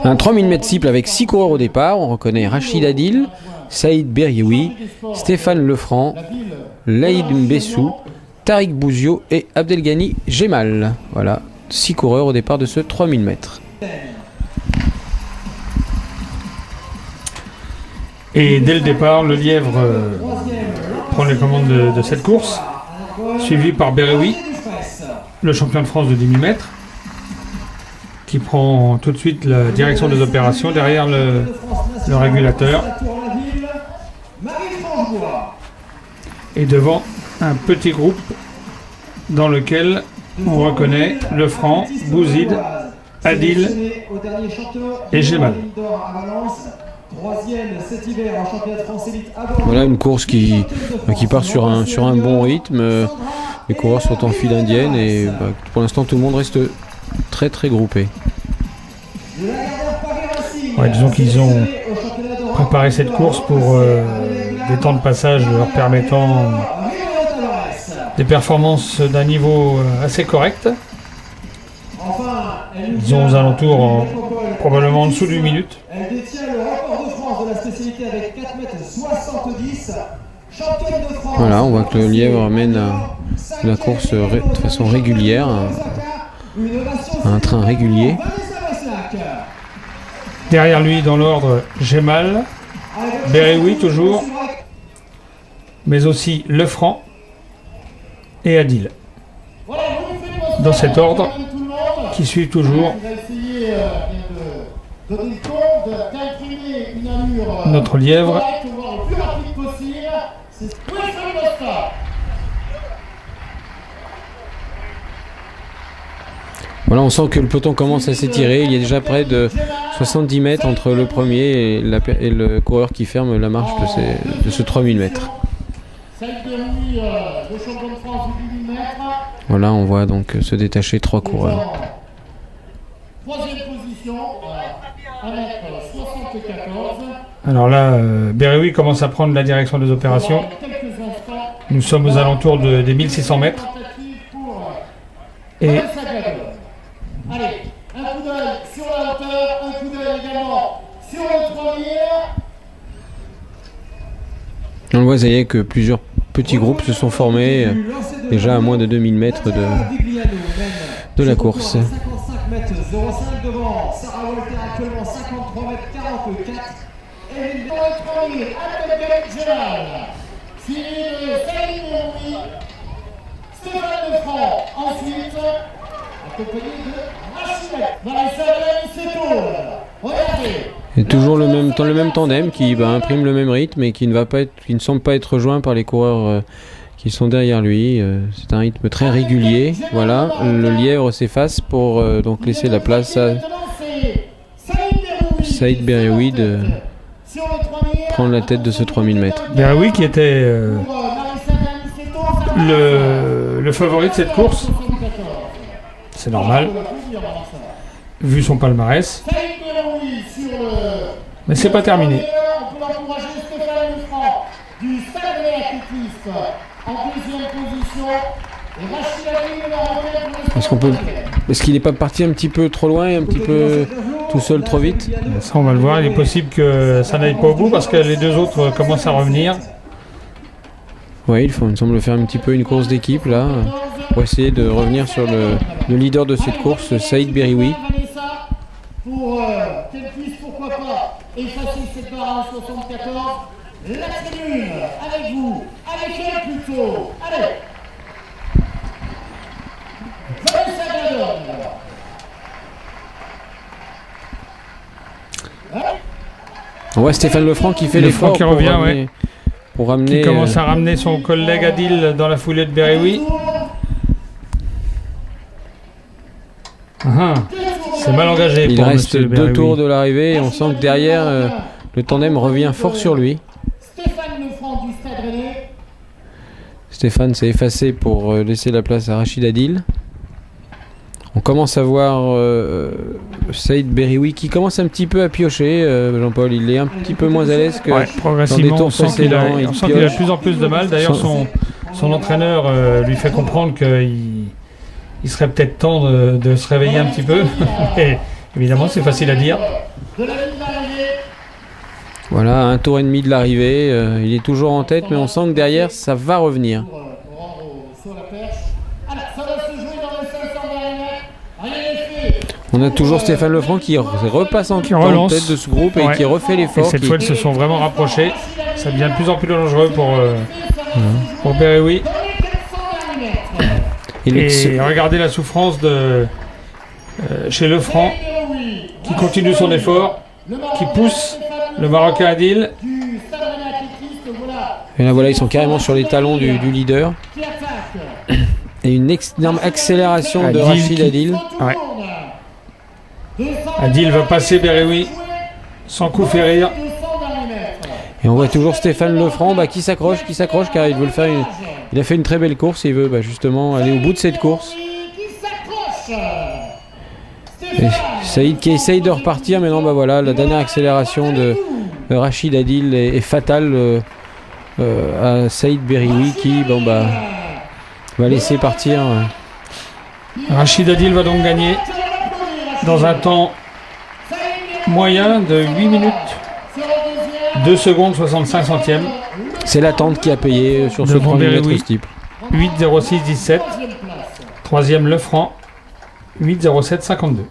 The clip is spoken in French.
Un 3000 mètres cible avec 6 coureurs au départ. On reconnaît Rachid Adil, Saïd Berrioui, Stéphane Lefranc, Laïd Mbessou, Tariq Bouzio et Abdelghani Gemal. Voilà, 6 coureurs au départ de ce 3000 mètres. Et dès le départ, le Lièvre prend les commandes de cette course, suivi par Berrioui, le champion de France de 10 000 mètres, qui prend tout de suite la direction des opérations derrière le régulateur. Et devant un petit groupe dans lequel on reconnaît Lefranc, Bouzid, Adil et Gemal. Voilà une course qui part sur un bon rythme. Les coureurs sont en file indienne et pour l'instant tout le monde reste très très groupé. Ouais, disons qu'ils ont préparé cette course pour des temps de passage leur permettant des performances d'un niveau assez correct. Ils ont aux alentours probablement en dessous d'une minute. Elle détient le record de France de la spécialité avec 4,70 m. Championne de France. Voilà, on voit que le Lièvre mène la course de façon régulière, un train régulier. Derrière lui, dans l'ordre, Gemal, Berrioui toujours, mais aussi Lefranc et Adil. Dans cet ordre, qui suit toujours notre Lièvre. Voilà, on sent que le peloton commence à s'étirer. Il y a déjà près de 70 mètres entre le premier et le coureur qui ferme la marche de ce 3000 mètres. Voilà, on voit donc se détacher 3 coureurs. Alors là, Berrioui commence à prendre la direction des opérations. Nous sommes aux alentours des 1600 mètres. Et allez, un coup d'œil sur la hauteur, un coup d'œil également sur le 3000. On voit, ça y est, que plusieurs petits groupes se sont formés déjà à moins de 2000 mètres de la course. 55 mètres 05 devant, Sarah Walter actuellement 53 mètres 44. Et dans le 3000, Abdelghani Gemal, suivi de Saïd Berrioui, Stéphane Lefranc, ensuite accompagné de Rachid Adil. Regardez. Et toujours le même tandem qui imprime le même rythme et qui ne semble pas être rejoint par les coureurs qui sont derrière lui. C'est un rythme très régulier. Voilà, le Lièvre s'efface pour donc laisser la place à Saïd Berrioui de prendre la tête de ce 3000 mètres. Berrioui qui était le favori de cette course. C'est normal, vu son palmarès. Mais c'est pas terminé. Est-ce qu'il n'est pas parti un petit peu trop loin, un petit peu tout seul trop vite? Ça, on va le voir. Il est possible que ça n'aille pas au bout parce que les deux autres commencent à revenir. Oui, il semble faire un petit peu une course d'équipe là, pour essayer de revenir sur le leader de cette course, Saïd Berrioui. Pour qu'elle puisse, pourquoi pas, effacer cette barre à 74. La tribune, avec vous, avec elle plutôt. Allez. Vanessa Gladon. On voit Stéphane Lefranc qui fait l'effort qui revient, pour ramener. Qui commence à ramener son collègue Adil dans la foulée de Berrioui. C'est mal engagé. Il reste 2 tours de l'arrivée et on sent que derrière le tandem revient fort sur lui. Stéphane s'est effacé pour laisser la place à Rachid Adil. On commence à voir Saïd Berrioui qui commence un petit peu à piocher. Jean-Paul, il est un petit peu moins à l'aise que dans des tours précédents. On sent qu'il a de plus en plus de mal. D'ailleurs, son entraîneur lui fait comprendre qu'il serait peut-être temps de se réveiller un petit peu. Et Évidemment, c'est facile à dire. De la ligne d'arrivée. Voilà, un tour et demi de l'arrivée. Il est toujours en tête, mais on sent que derrière, ça va revenir. Sur la perche. Alors, ça va se jouer dans les 500 derniers mètres. Rien n'est fait. On a toujours Stéphane Lefranc qui repasse en relance. tête de ce groupe et Ouais. qui refait Et l'effort. cette qui- fois, ils se sont vraiment rapprochés. Ça devient de plus en plus dangereux pour Berewi. Dans les 400 derniers mètres. Et l'ex- Et regardez la souffrance chez Lefranc, qui continue son effort, qui pousse le Marocain Adil. Du Stade Rennais Athlétisme, voilà, et là, voilà, ils sont carrément sur les talons du leader. qui attaque. Et une énorme accélération de Adil Rachid qui- Adil. Ouais. 200 Adil va passer Berewi sans coup férir. 200 derniers mètres. Et on voit toujours Stéphane Lefranc qui s'accroche car il veut le faire. Il a fait une très belle course et il veut justement aller au bout de cette course. Qui s'accroche. Et Saïd qui essaye de repartir, mais non, voilà, la dernière accélération de Rachid Adil est fatale à Saïd Berrioui qui va laisser partir. Rachid Adil va donc gagner dans un temps moyen de 8 minutes 2 secondes 65 centièmes. C'est l'attente qui a payé sur ce Devant 30 mètres Berewi. steeple. 8,06,17. Troisième Lefranc. 8,07,52.